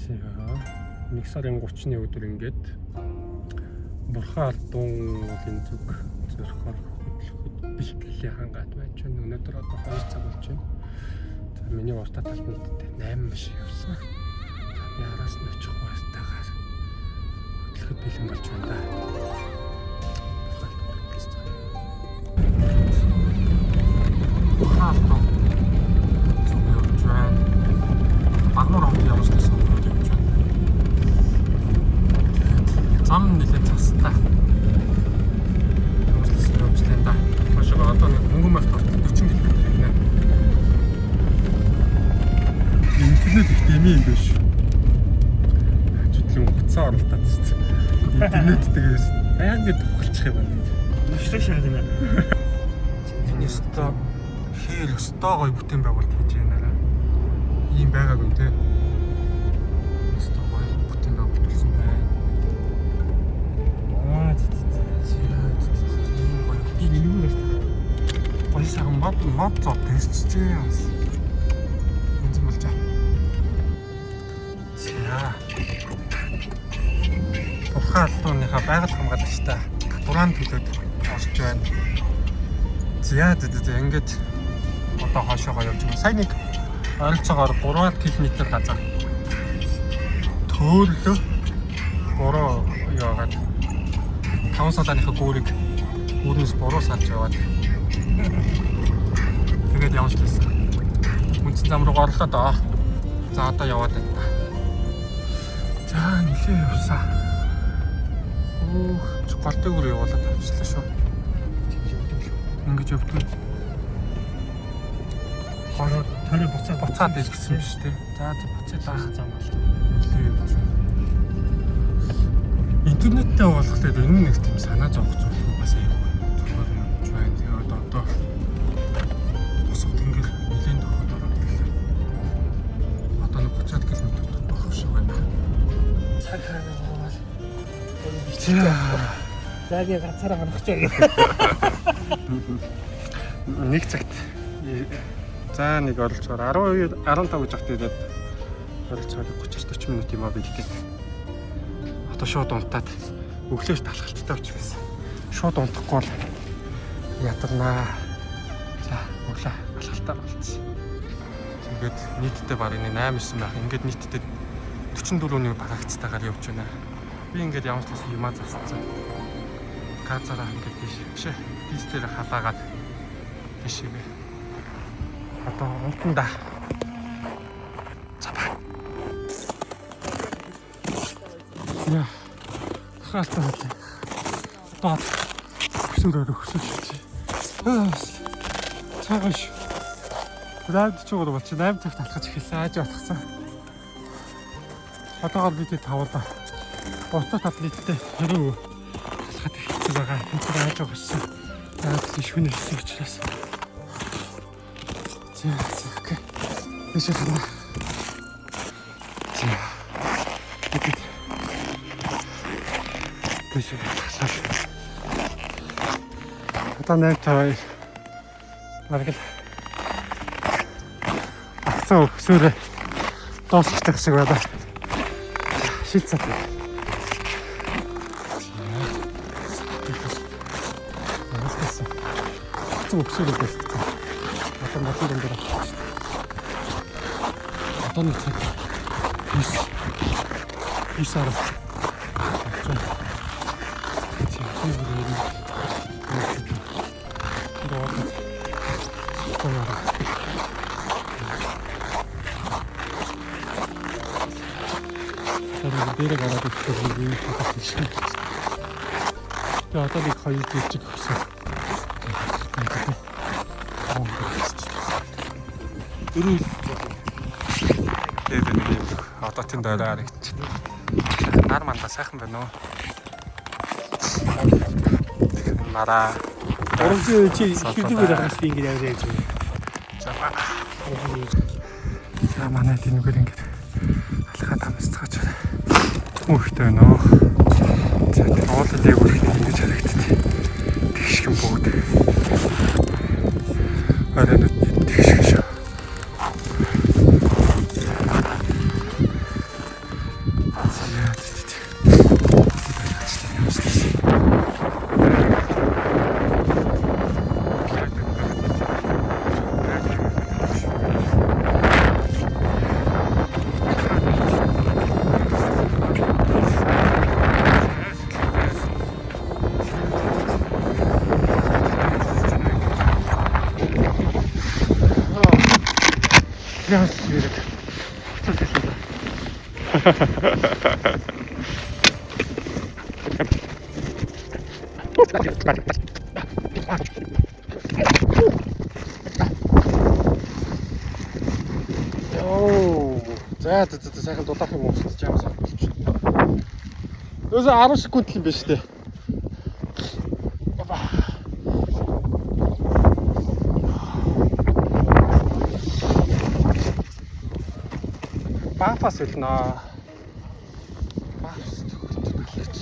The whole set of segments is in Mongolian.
Нэг сарын 30-ны өдөр ингээд Бурхан Алдуун уулын зүг зөрхөөр бэлтгэлийн хангаад байж байна. Өнөөдөр одоо 2 цаг болж байна. За миний уртаа талбарт 8 машин явсан. Би араас нь очих байстайгаар хөтлөхөд бэлэн болж байна да. Бурхан Алдуун зүг явж байна. Багнуур хамт явж байсан. Зам нэлээд цастай. Явуулсан явж байна да. Машина одоо нэг хөнгөн байх тохиолдолд 40 км байна. Интернет их дэмий юм биш. Чөтлөн хуцаа оролдоод тест. Интернеттээс баян гэдэг ухалчих юм байна. Мөшрөг шахаад байна. Энэ өстөө хээр өстөө гоё бүтээн байгуулалт хийж байна. Ийм байгаагүй те. Өстөө гоё бүтээн байгуулсан байна. Сайн мод зов тестчээ яас. Энд юм болж байна. За. Бурхан Алдууныхаа байгаль хамгаалагчтай татвараа төлөөд орж байна. За ингээд одоо хоошоогоо явж байна. Сайн нэг ойролцоогоор 3 км газар төөлөө бороо яваад 5 салааныхаа гүүрийг үүрнээс бороо салж яваад тэгээд явж байсан. Үнцэн зам руу орлоо доо. За одоо яваад байна. За нэлээ явсаа. Гол дээгүүр явуулаад авчлаа шүү. Ингэж явдаг. Хороо төрөө буцаад ирсэн биш үү? За буцаад зам бол. Нэлээ явж байна. Интернеттэй уулзахад энэ нэг тийм санаа зовх зүйл бас аяа. Загийн ганцаараа хоногч байгаа. Нэг цагт. За нэг оролцоор 12 15 гэж ахт тэгээд оролцоор 30-40 минут юм аа бэлдээд. Одоо шууд унтаад өглөөш талхалттай болчихсон. Шууд унтахгүй бол ядарнаа. За өглөө алхалтаа болчихсон. Тэгээд нийтдээ баг энэ 8-9 байх. Ингээд нийтдээ 44-ний багаагцтайгаар явж байна. Би ингээд ямарчлаас юмаа засцсан. Газараа ингээд тийш дистээр халаагаад тийшээ. Одоо унтанда. Цапа. Яа. Хаалтаа. Одоо өсөрөөр өсөж. Цааш. Град чигээр болчих 8 цагт алхаж эхэлсэн. Ааж батгсан. Одоогоор бид тавлаа. Боцоо таблеттэй хэрэг алхаад эхэлсэн байгаа. Энд ааж байгаасан. Яаж шүнэлсэн учраас. За окей. Биш байна. За. Биш байна. Одоо нэг маргал. Ахцаа өсөөрэ дуусчих шиг байна. Шилцээ. Өксөөрэй гэсэн. Одоо матын дээр авчих. Одоо нэг цаг. Исаар. Дээрээ гараад ирэх юм шиг. Тэгээ одоо нэг хоёр жижиг өгсөн. Одоо тэнд орой харагч. Нар манда сайхан байна уу? Мараа. Орон чи хэвдүүгээр ахаас би ингэж явж байна. За манай тэнүүгээр ингэж алхаад амсцгааж байна. Мөхтэй байна уу? За уулын дээгүүр ингэж харагдчих. Тэгшхэн бүгд. Арай тэгшхэн шүү. Йоо. За сайхан дулаах юм уу? Чамаа сайн болчих. Өөсөө 10 секунд л юм байна шүү дээ. Бафас үлнэ. Бафас төгөлж байна.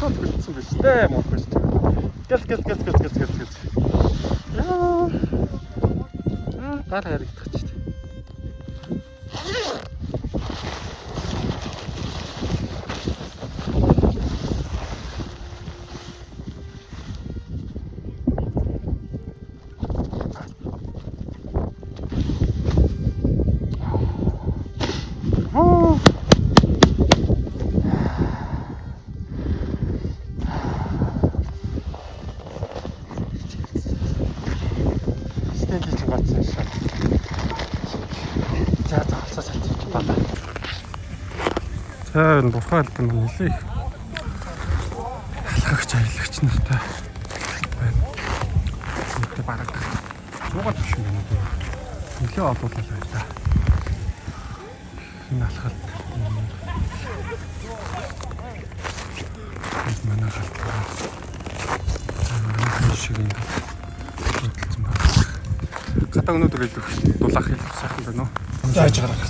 Хэлсэн биз дээ мөн биш. Гэл. Яа. Гар харагдах ч тийм. Стенди ч гацсан шээ. За алцаа салчих баа. За тухайн албан нэлээ халахагч аялагч нартай байна. Зүйтэй бараг зугаар биш юм байна. Нэлээ олуулаад байна да. Энэ алхалт манай халтгаа шиг юм. Гадаа өнөөдөр илүү дулаах илүү сайхан байна уу? Яаж гарах.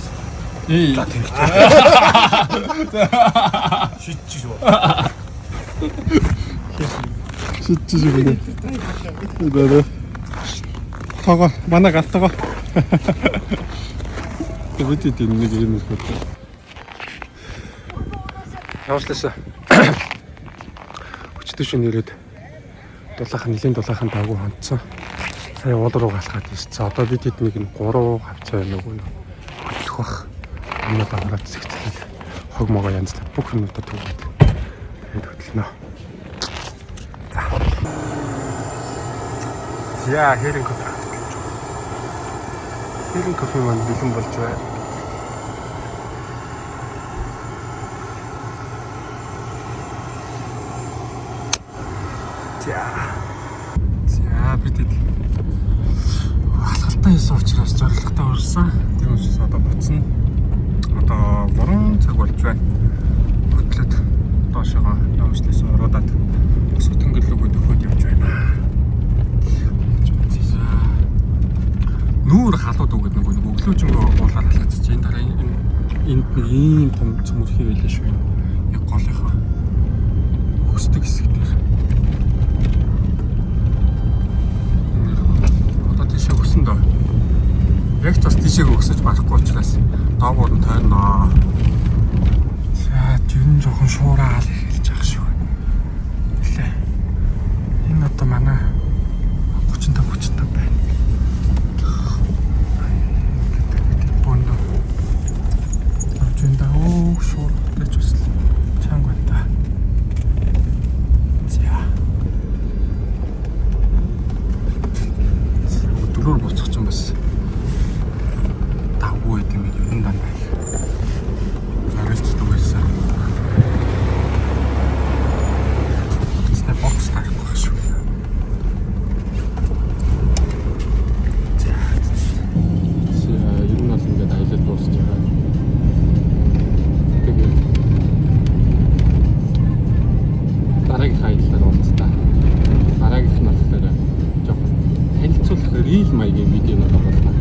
За тийм. Шидчих шүү. Шидчих шүү. Бэрэ. Тага манай галтгаа. Тэвэт нэг юм уу. Явуулсан. Өчтөж нэрээд нэлийн дулаахан даагүй хонцсон. Сая уул руу галахад ирсэн. Одоо бид тэднийг 3 хавцаа байна уу? Хөдлөх бах. Өмнөд аваад зэгцлээд хог могоо янзлаад бүх юмудаа түгээд тэгээд хөдлөнө. За хэрэг кофе. Хэрэг кофе маань бэлэн болж байна. За бид алхалтай хийсэн учраас зорилготой урсан. Тийм учраас одоо буцна. Одоо 3 цаг болж байна. Хөтлөд доошоо явжлээс ороод ус хөтөнгөлөөгөө төхөд явж байна. Нүүр халууд өгöd нэг өглөөжингөө уулаар халаацчих. Энэ дараа энд нэг ийм том цөмөрхий байлаа шүү. Яг голынхоо хөсдөг хэсэг дээр. Яг бас тийшээ өгсөж барахгүй учраас доогуур нь тойрноо. За дэн жоохон шуураал эхэлж байгаа шүү. Нэлээ. Энэ одоо манай 35 байна. Бондо. Авчинда шууртай ч бас чанга байна та. За. Дөрөөр буцах юм бас. Эдийн юм даа. Зарилж дүүсэн. Тэсний бокс тарих шүү. За. Ер нь бол ингээд аялал дуусч байгаа. Тэгээд дараагийн аяллаар уулзтаа. Дараагийнх нь болохоор жоохон танилцуулах рил маягийн видеонууд оруулах.